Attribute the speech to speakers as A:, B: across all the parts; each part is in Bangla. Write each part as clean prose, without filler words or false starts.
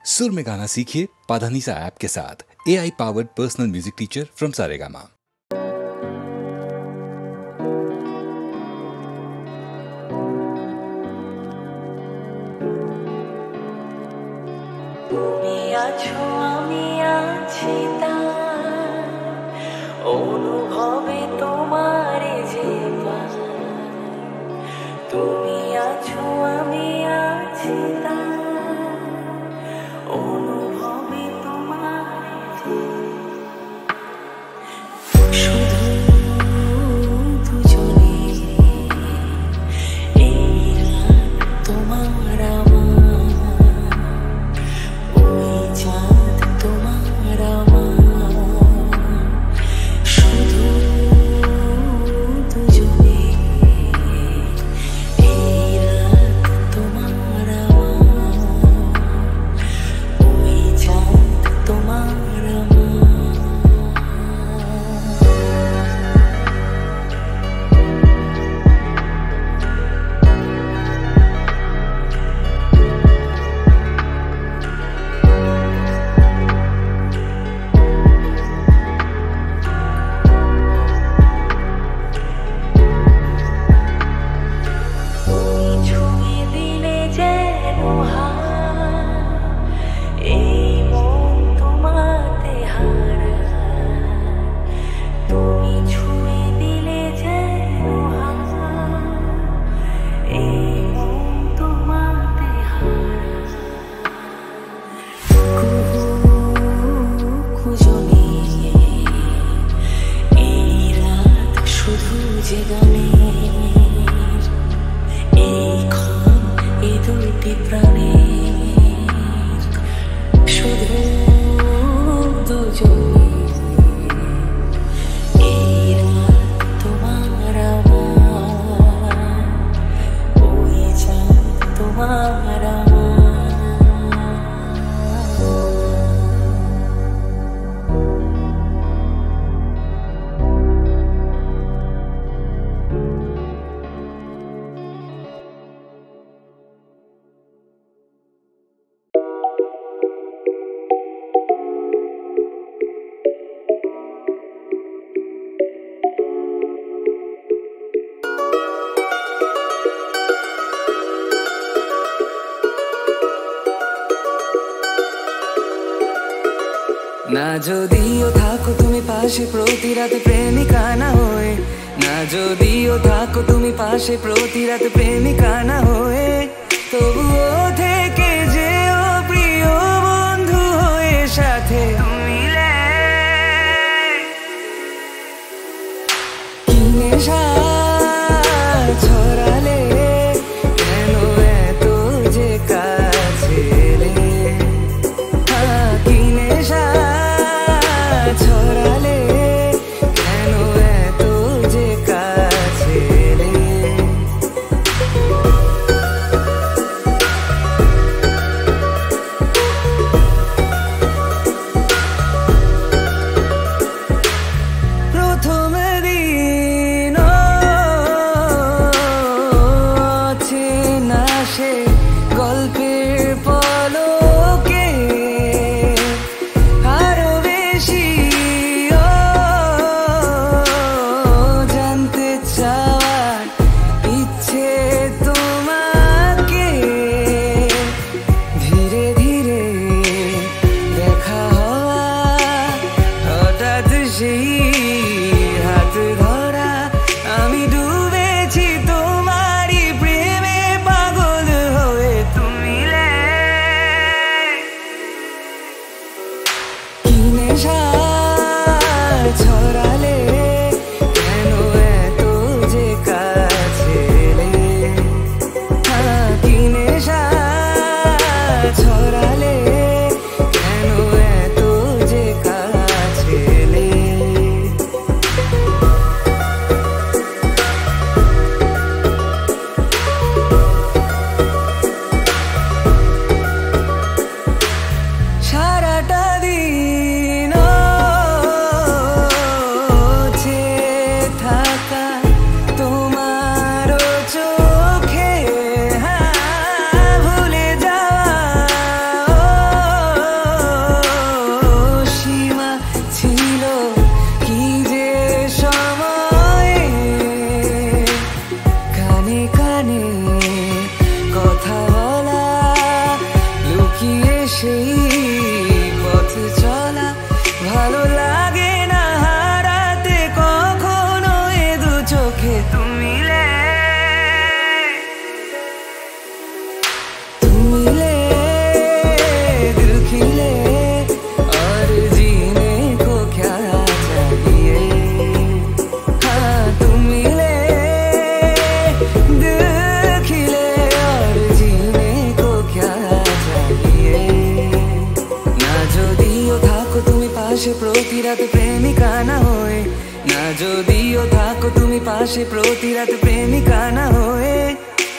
A: सुर में गाना सीखिए पाधानीसा ऐप के साथ। AI powered personal music teacher from Saregama.
B: তুমি আছো আমি আছি তার অনুভবে তোমার যে পাই। তুমি আছো আমি আছি তার অনুভবে তোমার যে শুধু দুজনে এই রাত তোমার আমার ওই চাঁদ তোমার আমার শুধু দুজনে এই রাত তোমার আমার ওই চাঁদ তোমার আমার। তুমি ছুঁয়ে দিলে যেন হাত, এই মন তোমাতে হারায়। তুমি ছুঁয়ে দিলে যেন হাত, এই মন তোমাতে হারায়। কুজনে এই রাত শুধু যে গানের, এই ক্ষণ এই দুটি প্রাণের শুধু দুজনে এই রাত তোমার আমার ওই চাঁদ তোমার আমার।
C: না যদিও থাকো তুমি পাশে প্রতি রাতে প্রেমিকা না হয়ে, না যদিও থাকো তুমি পাশে প্রতি রাতে প্রেমিকা না হয়ে, তবুও থেকে যেও প্রিয় বন্ধু হয়ে সাথে মিলে। কি নেশা ছড়ালে কেন এত যে কাছে এলে, কি নেশা ছড়ালে কেন এত যে কাছে এলে। সেই পথ চলা ভালো লাগে না হারাতে কখনো এ দু চোখে তুমি दिल खिले और जीने को क्या चाहिए हाँ तुम मिले दिल खिले और जीने को क्या चाहिए ना যদিও থাকো তুমি পাশে প্রতি রাতে প্রেমিকা না হয়ে না যদিও থাকো তুমি পাশে প্রতি রাতে প্রেমিকা না হয়ে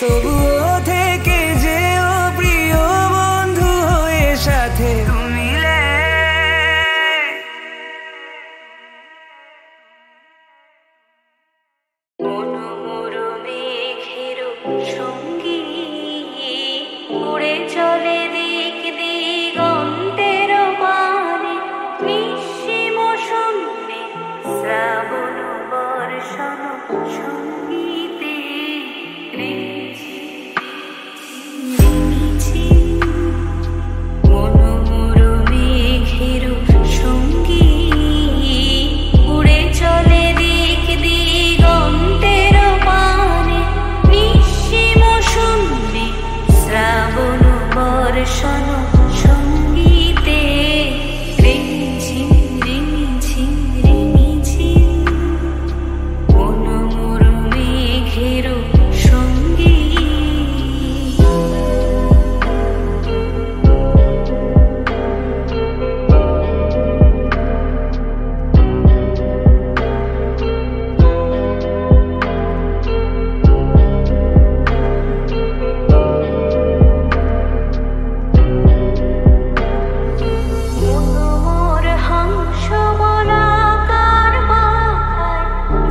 C: তবুও থেকে যেও প্রিয় বন্ধু হয়ে সাথে তুমি
B: মনোমর মেঘের সঙ্গী উড়ে চলে দিক দিগন্তের পানে নিঃসীম শূন্যে শ্রাবণ বর্ষণ সঙ্গীতে মনোমর মেঘের সঙ্গী উড়ে চলে দিক দিগন্তের পানে নিঃসীম শূন্যে শ্রাবণ বর্ষণ সঙ্গীতে রিমঝিম রিমঝিম রিমঝিম মনোমর মেঘের সঙ্গী মনোমর হংস বলাকার মাথায়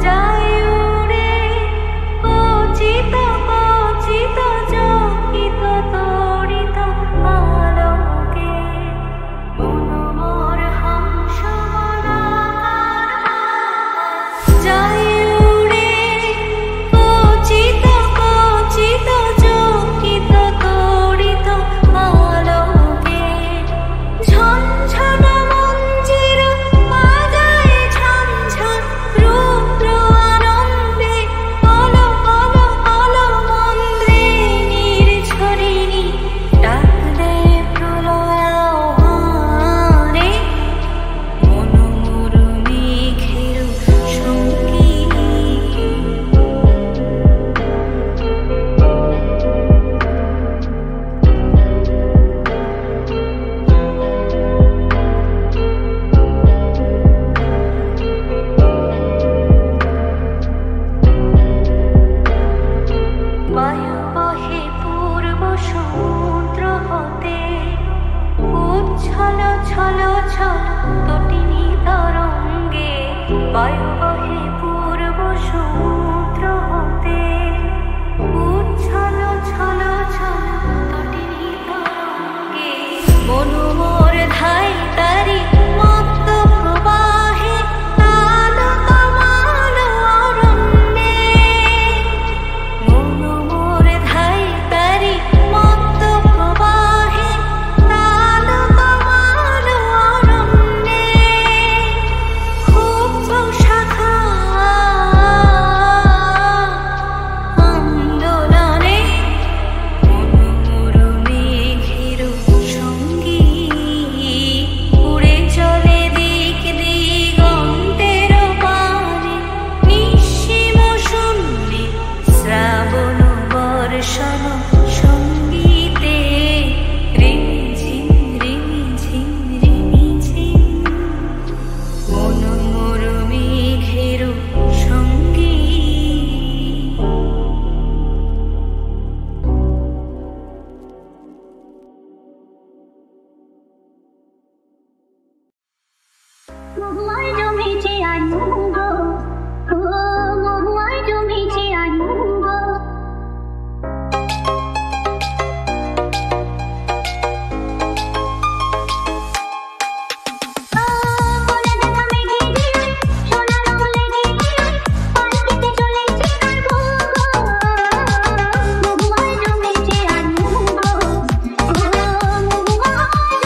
B: যায় উড়ে কচিত কচিত চকিত তড়িত আলোকে মনোমর হংস বলাকার মাথায় যায় উড়ে কচিত কচিত চকিত তড়িত আলোকে ঝনঝন মঞ্জির বাজায় ঝনঝন রুদ্র আনন্দে কল কল কল মন্দ্রে নির্ঝরিণী ডাক দেয় প্রলয় আহ্বানে মনোমর মেঘের সঙ্গী বায়ু বহে পূর্ব সমুদ্র হতে উচ্ছল ছল ছল তটিনী তরঙ্গে বায়ু বহে পূর্ব সমুদ্র হতে উচ্ছল ছল ছল তটিনী তরঙ্গে মনোমর ধাই তারি মত্ত প্রবাহে আলো কমাল অরণ্যে মনোমর ধাই তারি মত্ত প্রবাহে আলো কমাল অরণ্যে ক্ষুব্ধ শাখা আন্দোলনে মনোমর মেঘের সঙ্গী উড়ে চলে দিক দিগন্তের পানে নিঃসীম শূন্যে শ্রাবণ বর্ষণ সঙ্গীতে রিমঝিম রিমঝিম রিমঝিম মনোমর মেঘের সঙ্গী
D: মহুয়ায় জমেছে আনন্দ ও মহুয়ায় জমেছে আনন্দ কোলে দেখা মেঘে দিয়ে সোনার কোলে দিয়ে পালকিতে চলেছে কার মহুয়ায় জমেছে আনন্দ ও মহুয়ায়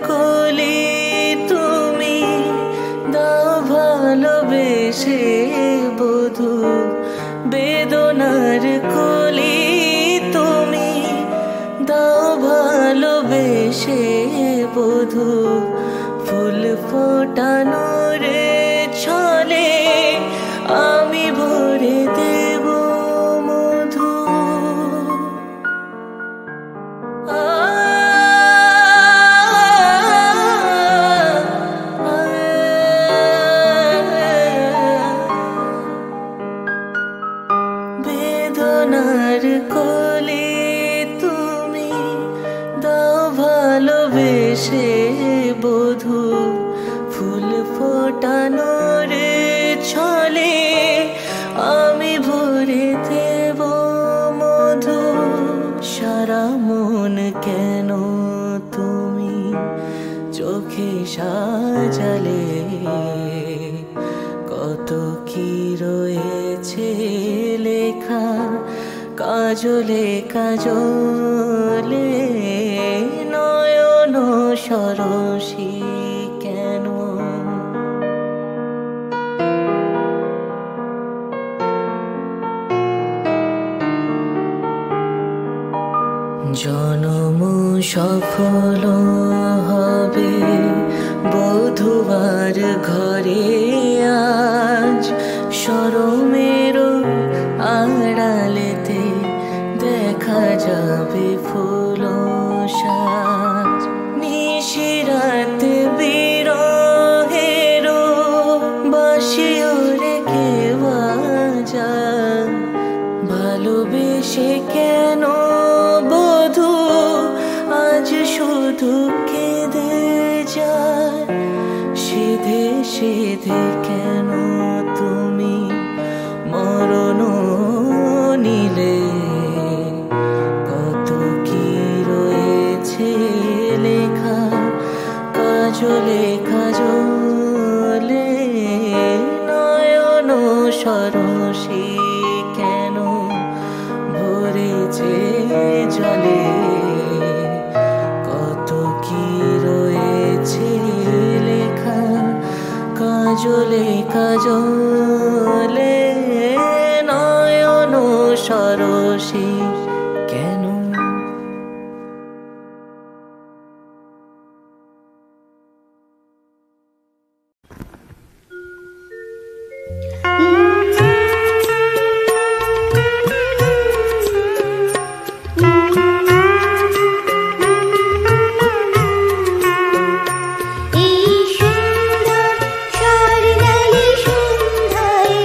C: কোলে তুমি দাও ভালোবেসে বধূ, বেদনার কোলে তুমি দাও ভালোবেসে বধূ, ফুল ফোটানোর ছলে আমি ভরে দেব মধু। বেদনার কোলে তুমি দাও ভালোবেসে বধূ, ফুল ফোটানোর ছলে আমি ভরে দেব মধু। সারা মন কেন তুমি চোখে সাজালে, কত কি রয়েছে লেখা কাজলে কাজলে, নয়ন সরসী কেন। জনম সফল হবে বধূবার ঘরে আজ, শরমের আড়ালেতে দেখা যাবে ফুল সাজ। নিশিরাতে বিরহের বাঁশিও রেখে বাজায়, ভালোবেসে কেন বধূ আজ শুধু কেঁদে যায়। সিধে সিধে কেন তুমি মরণ নিলে, কত কি রয়েছে লেখা কাজলে কাজলে, নয়ন সরসী কেন ভরেছে জলে, কত কি রয়েছে লেখা কাজলে কাজলে, নয়ন সরসী কেন।
D: এই সুন্দর স্বর্ণালী সন্ধ্যায়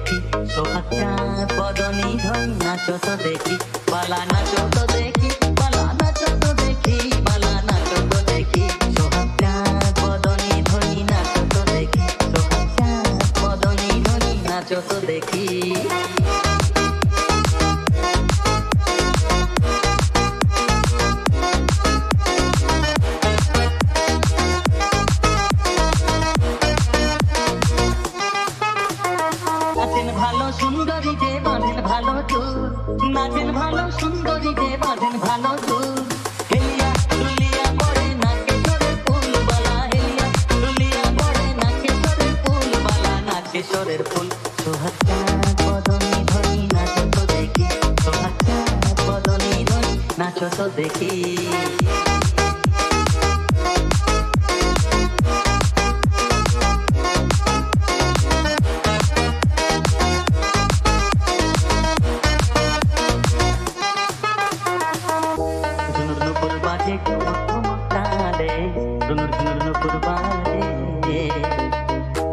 E: দেখি সোহাগ চাঁদ বদনী ধন নাচো তো দেখি বালা নাচো তো দেখি বালা নাচো তো দেখি বালা নাচো তো দেখি সোহাগ চাঁদ বদনী ধনি নাচো তো দেখি সোহাগ চাঁদ বদনী ধনি নাচো তো দেখি সুন্দরী যে বাঁধেন ভালো চুল নাচেন ভালো সুন্দরী যে বাঁধেন ভালো চুল হেলিয়া দুলিয়া পড়ে নাকে সরের ফুল বালা হেলিয়া দুলিয়া পড়ে নাকে সরের ফুল বালা নাকে সরের ফুল সোহাগ চাঁদ বদনী ধনি নাচো তো দেখি সোহাগ চাঁদ বদনী ধনি নাচো তো দেখি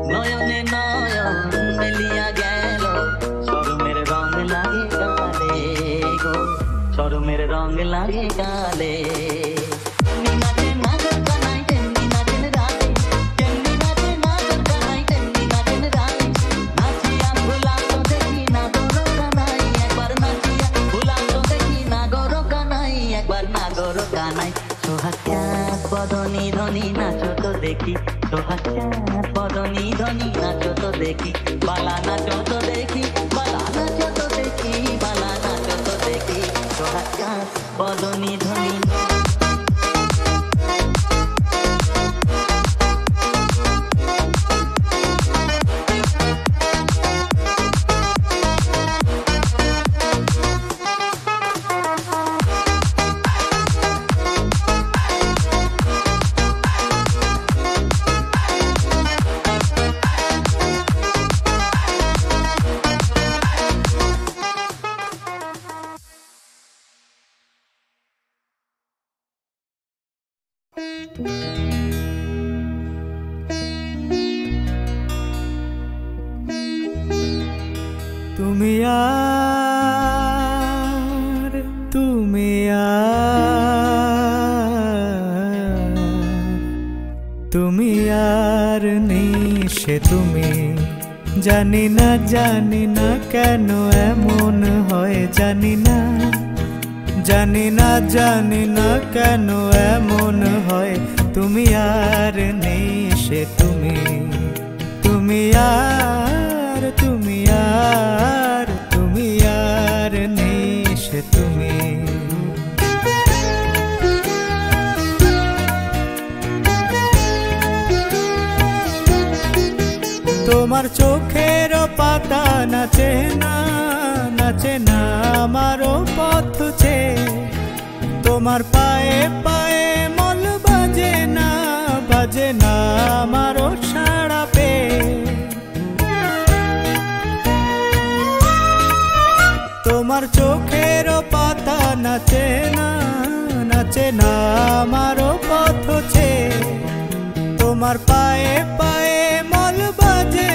E: নয়নে নয়ন মেলিয়া গেল শরমের রং লাগে গালে গো শরমের রং লাগে গালে নাচে নাচের কানাই তেমনি নাচেন রাতে তেমনি নাচে নাচের কানাই তেমনি নাচেন রাতে নাচিয়া ভুলাম তো দেখি না গরো কানাই একবার নাচিয়া ভুলাম তো দেখি না গরো কানাই একবার না গরো কানাই সোহাগ চাঁদ বদনী ধনি নাচো তো দেখি সোহাগ চাঁদ বদনী ধনি নাচো তো দেখি বালা নাচো তো দেখি বালা নাচো তো দেখি বালা নাচো তো দেখি সোহাগ চাঁদ বদনী ধনি
C: তুমি আর তুমি আর নিশে তুমি জানি না কেন এমন হয় জানি না কেন এমন হয় তুমি আর নিশে তুমি আর নিশে তুমি তোমার চোখের পাতা নাচে না আমারও পথ চেয়ে তোমার পায়ে পায়ে মল বাজে না আমারও সাড়া পেয়ে তোমার চোখের পাতা নাচে না আমারও পথ চেয়ে তোমার পায়ে পায়ে মল বাজে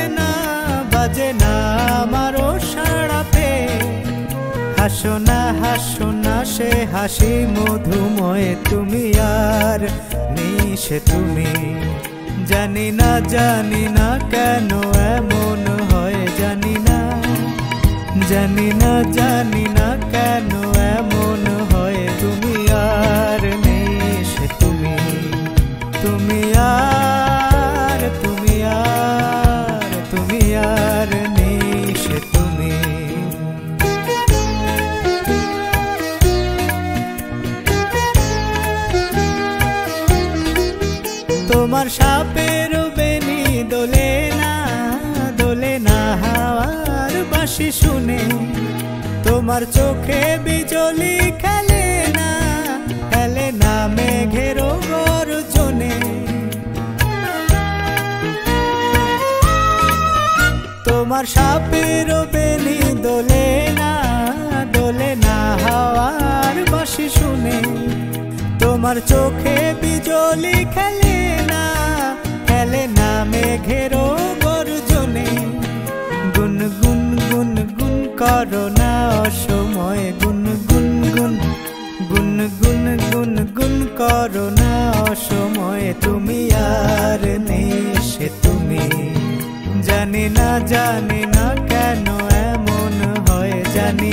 C: না আমারও সাড়া পেয়ে হাসো না সে হাসি মধুময় তুমি আর নিশে তুমি জানি না কেন এমন হয় জানি না কেন এমন হয় তুমি আর নিশে তুমি আর নিশে তুমি তোমার সাপের বেনি দোলে না হাওয়ার বাঁশি শুনে তোমার চোখে বিজলি খেলে না মেঘের গর্জনে তোমার সাপের বেনি দোলে না হাওয়ার বাঁশি শুনে তোমার চোখে বিজলি খেলে না মেঘের গর্জনে গুনগুন
F: করো না অসময়ে গুনগুন গুন গুনগুন গুনগুন করো না অসময়ে তুমি আর নেই সে তুমি জানি না কেন এমন হয় জানি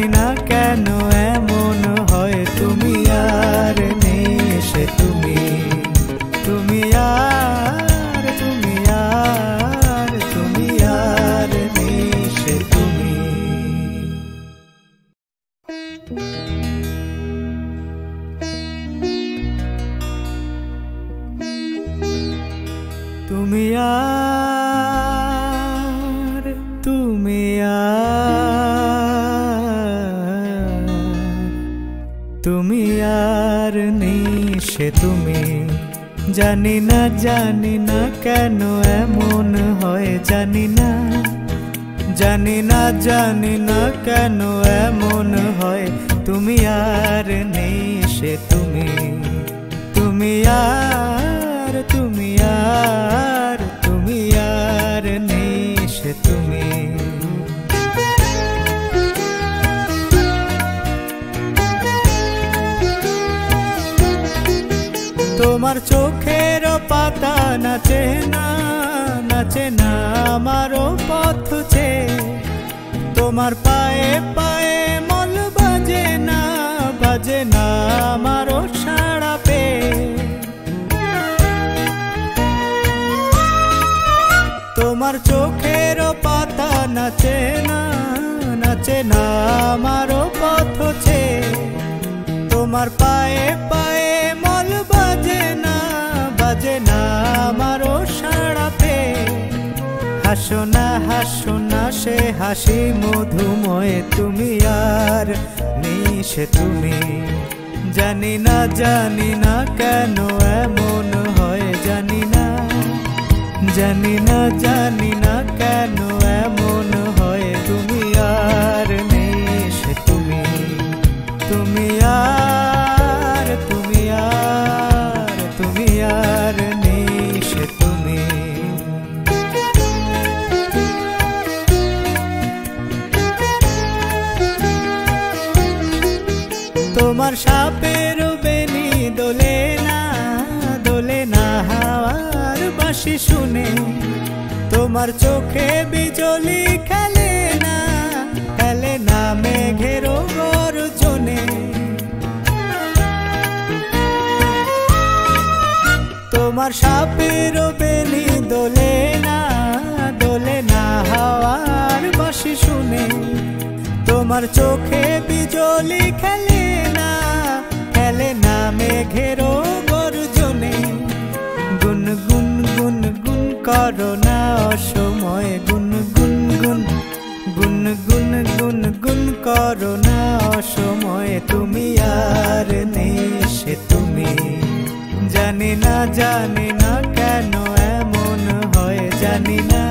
F: না কেন এমন হয় তুমি আর নেই সে তুমি আর নেই সে তুমি তুমি আর নেই সে তুমি জানি না কেন এমন হয় জানি না কেন এমন হয় তুমি আর নেই সে তুমি আর নেই সে তুমি তোমার চোখের পাতা নাচে না আমারও পথ ছে তোমার পায়ে পায়ে মল বাজে না আমারও সাড়া পে তোমার চোখের পাতা নাচে না আমারও পথ ছে তোমার পায়ে পায়ে মল বাজে না আমারও সাড়া পে হাসো না সে হাসি মধুময় তুমি আর নেই সে তুমি জানি না কেন এমন হয় জানি না কেন এমন হয় তুমি আর নেই সে তুমি আর নেই সে তুমি তোমার সাপের বেনি দোলে না হাওয়ার বাঁশি শুনে তোমার চোখে বিজলি খেলে না মেঘের গর্জনে তোমার সাপের বেনি দোলে না হাওয়ার বাঁশি শুনে তোমার চোখে বিজলি খেলে না মেঘের গর্জনে গুনগুন গুনগুন করো না অসময়ে গুনগুন গুনগুন করো না অসময়ে তুমি আর নেই সে তুমি জানি না কেন এমন হয় জানি না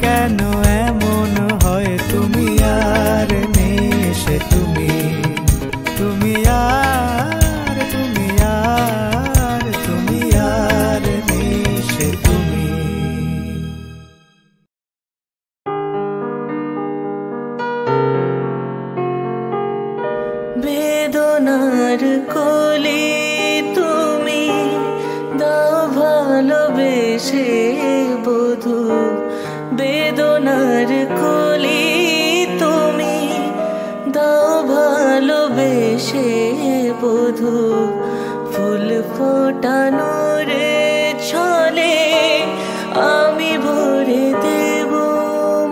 F: কেন এমন হয় তুমি আর নেই সে তুমি আর নেই সে তুমি
G: বেদনার কোলে তুমি দাও ভালোবেসে বধূ বেদনার কোলে তুমি দাও ভালোবেসে বধূ ফুল ফোটানোর ছলে আমি ভরে দেব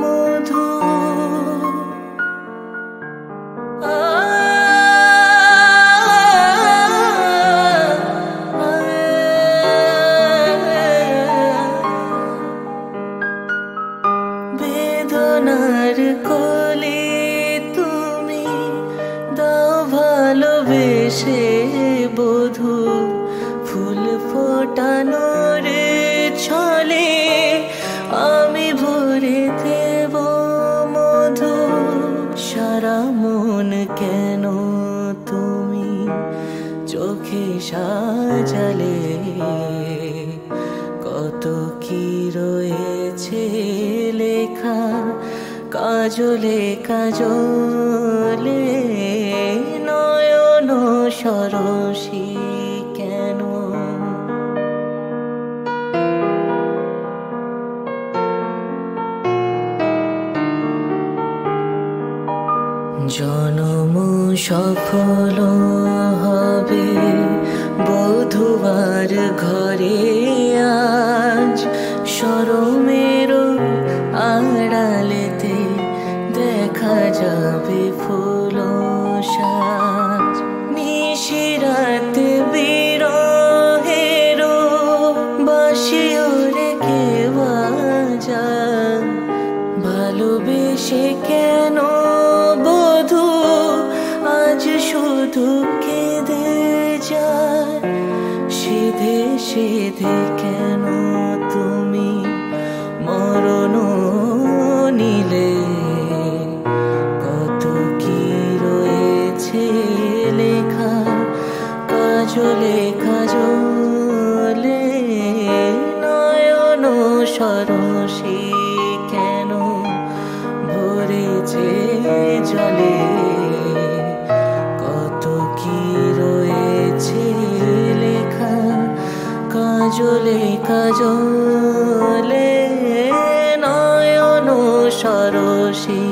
G: মধু বেদনার কোলে তুমি দাও ভালোবেসে বধূ ফুল ফোটানোর ছলে আমি ভরে দেব মধু সারা মন কেন তুমি চোখে সাজালে কত কত কি রয়েছে লেখা কাজলে কাজলে নয়ন সরসী কেন জনম সফল হবে বধুবার ঘরে আজ শরমের আড়ালেতে দেখা যাবে ফুল সাজ নিশিরাতে বিরহের বাঁশিও রেখে বাজায় ভালোবেসে কেন বধূ আজ শুধু কেঁদে যায় সিধে সিধে কেন তুমি মরণ নিলে কত কি রয়েছে লেখা কাজলে কাজলে নয়ন সরসী কেন ভরেছে জলে কত কি রয়েছে লেখা কাজলে কাজলে নয়ন সরসী